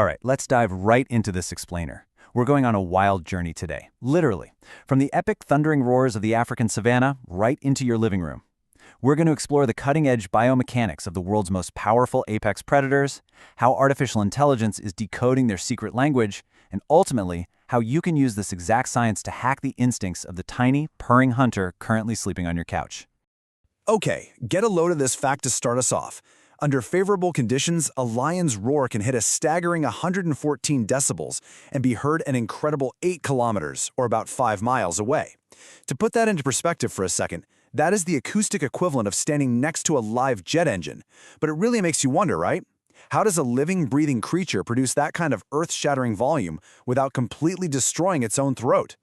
All right, let's dive right into this explainer. We're going on a wild journey today, literally, from the epic thundering roars of the African savanna right into your living room. We're going to explore the cutting-edge biomechanics of the world's most powerful apex predators, how artificial intelligence is decoding their secret language, and ultimately, how you can use this exact science to hack the instincts of the tiny, purring hunter currently sleeping on your couch. Okay, get a load of this fact to start us off. Under favorable conditions, a lion's roar can hit a staggering 114 decibels and be heard an incredible 8 kilometers, or about 5 miles away. To put that into perspective for a second, that is the acoustic equivalent of standing next to a live jet engine. But it really makes you wonder, right? How does a living, breathing creature produce that kind of earth-shattering volume without completely destroying its own throat?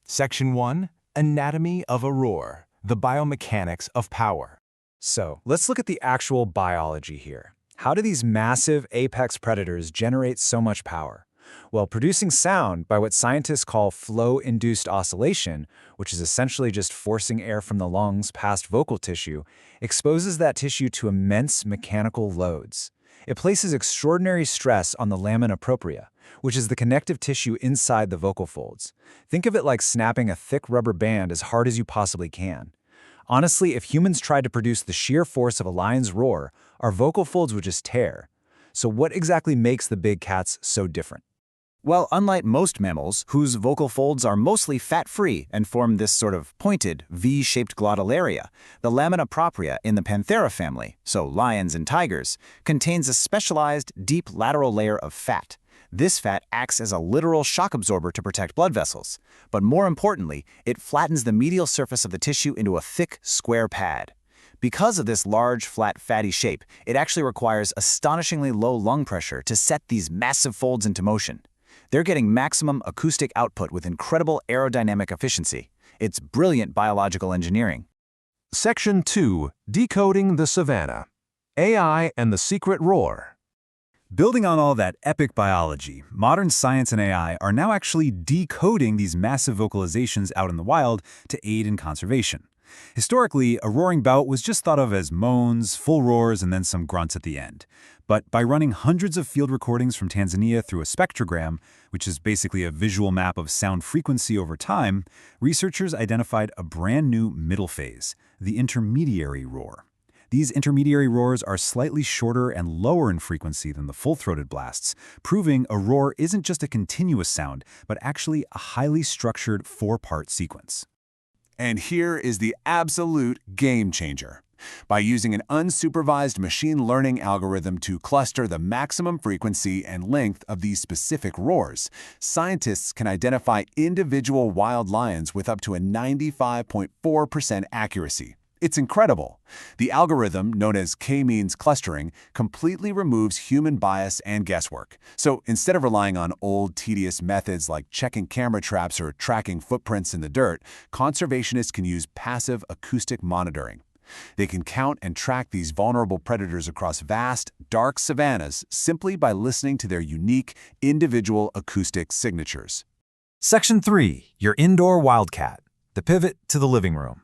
Section 1. Anatomy of a roar. The biomechanics of power. So, let's look at the actual biology here. How do these massive apex predators generate so much power? Well, producing sound by what scientists call flow-induced oscillation, which is essentially just forcing air from the lungs past vocal tissue, exposes that tissue to immense mechanical loads. It places extraordinary stress on the lamina propria, which is the connective tissue inside the vocal folds. Think of it like snapping a thick rubber band as hard as you possibly can. Honestly, if humans tried to produce the sheer force of a lion's roar, our vocal folds would just tear. So what exactly makes the big cats so different? Well, unlike most mammals, whose vocal folds are mostly fat-free and form this sort of pointed, V-shaped glottal area, the lamina propria in the Panthera family, so lions and tigers, contains a specialized, deep lateral layer of fat. This fat acts as a literal shock absorber to protect blood vessels. But more importantly, it flattens the medial surface of the tissue into a thick, square pad. Because of this large, flat, fatty shape, it actually requires astonishingly low lung pressure to set these massive folds into motion. They're getting maximum acoustic output with incredible aerodynamic efficiency. It's brilliant biological engineering. Section 2. Decoding the Savannah. AI and the Secret Roar. Building on all that epic biology, modern science and AI are now actually decoding these massive vocalizations out in the wild to aid in conservation. Historically, a roaring bout was just thought of as moans, full roars, and then some grunts at the end. But by running hundreds of field recordings from Tanzania through a spectrogram, which is basically a visual map of sound frequency over time, researchers identified a brand new middle phase, the intermediary roar. These intermediary roars are slightly shorter and lower in frequency than the full-throated blasts, proving a roar isn't just a continuous sound, but actually a highly structured four-part sequence. And here is the absolute game changer. By using an unsupervised machine learning algorithm to cluster the maximum frequency and length of these specific roars, scientists can identify individual wild lions with up to a 95.4% accuracy. It's incredible. The algorithm, known as k-means clustering, completely removes human bias and guesswork. So instead of relying on old, tedious methods like checking camera traps or tracking footprints in the dirt, conservationists can use passive acoustic monitoring. They can count and track these vulnerable predators across vast, dark savannas simply by listening to their unique, individual acoustic signatures. Section 3. Your indoor wildcat. The pivot to the living room.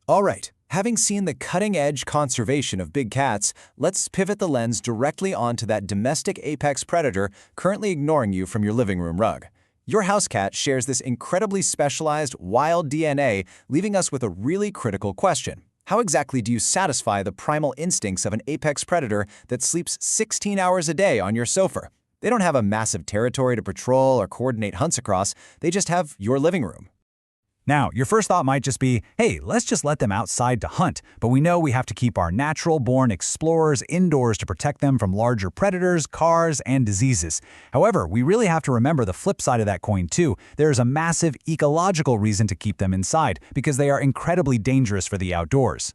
All right. Having seen the cutting-edge conservation of big cats, let's pivot the lens directly onto that domestic apex predator currently ignoring you from your living room rug. Your house cat shares this incredibly specialized, wild DNA, leaving us with a really critical question. How exactly do you satisfy the primal instincts of an apex predator that sleeps 16 hours a day on your sofa? They don't have a massive territory to patrol or coordinate hunts across, they just have your living room. Now, your first thought might just be, hey, let's just let them outside to hunt, but we know we have to keep our natural-born explorers indoors to protect them from larger predators, cars, and diseases. However, we really have to remember the flip side of that coin too. There's a massive ecological reason to keep them inside, because they are incredibly dangerous for the outdoors.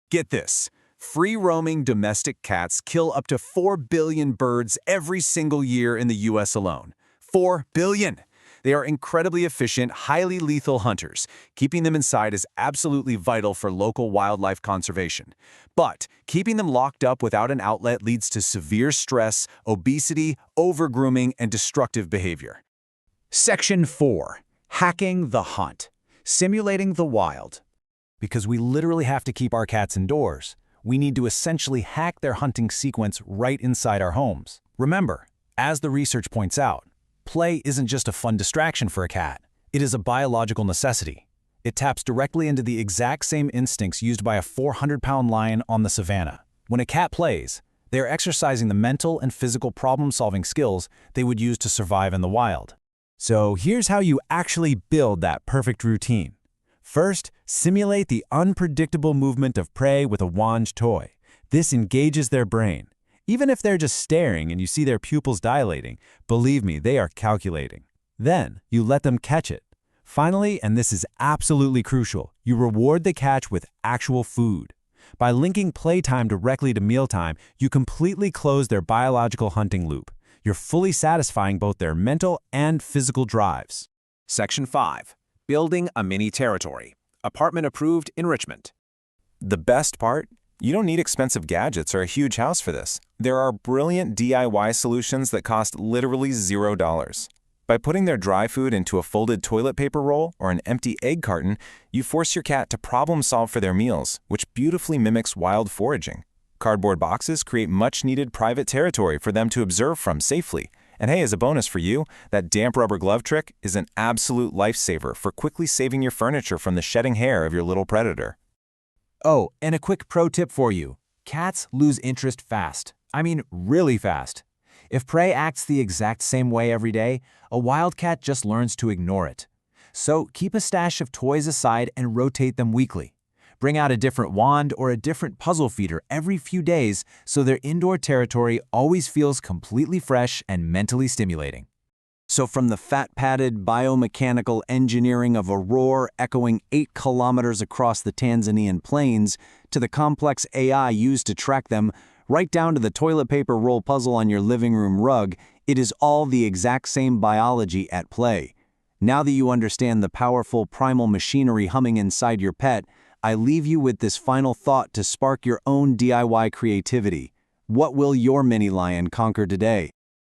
Get this. Free-roaming domestic cats kill up to 4 billion birds every single year in the U.S. alone. 4 billion! They are incredibly efficient, highly lethal hunters. Keeping them inside is absolutely vital for local wildlife conservation. But keeping them locked up without an outlet leads to severe stress, obesity, overgrooming, and destructive behavior. Section 4. Hacking the hunt. Simulating the wild. Because we literally have to keep our cats indoors, we need to essentially hack their hunting sequence right inside our homes. Remember, As the research points out, play isn't just a fun distraction for a cat. It is a biological necessity. It taps directly into the exact same instincts used by a 400-pound lion on the savannah. When a cat plays, they are exercising the mental and physical problem-solving skills they would use to survive in the wild. So here's how you actually build that perfect routine. First, simulate the unpredictable movement of prey with a wand toy. This engages their brain. Even if they're just staring and you see their pupils dilating, believe me, they are calculating. Then, you let them catch it. Finally, and this is absolutely crucial, you reward the catch with actual food. By linking playtime directly to mealtime, you completely close their biological hunting loop. You're fully satisfying both their mental and physical drives. Section 5. Building a mini territory. Apartment-approved enrichment. The best part? You don't need expensive gadgets or a huge house for this. There are brilliant DIY solutions that cost literally $0. By putting their dry food into a folded toilet paper roll or an empty egg carton, you force your cat to problem solve for their meals, which beautifully mimics wild foraging. Cardboard boxes create much-needed private territory for them to observe from safely. And hey, as a bonus for you, that damp rubber glove trick is an absolute lifesaver for quickly saving your furniture from the shedding hair of your little predator. Oh, and a quick pro tip for you. Cats lose interest fast. I mean, really fast. If prey acts the exact same way every day, a wildcat just learns to ignore it. So keep a stash of toys aside and rotate them weekly. Bring out a different wand or a different puzzle feeder every few days so their indoor territory always feels completely fresh and mentally stimulating. So from the fat-padded biomechanical engineering of a roar echoing 8 kilometers across the Tanzanian plains to the complex AI used to track them, right down to the toilet paper roll puzzle on your living room rug, it is all the exact same biology at play. Now that you understand the powerful primal machinery humming inside your pet, I leave you with this final thought to spark your own DIY creativity. What will your mini lion conquer today?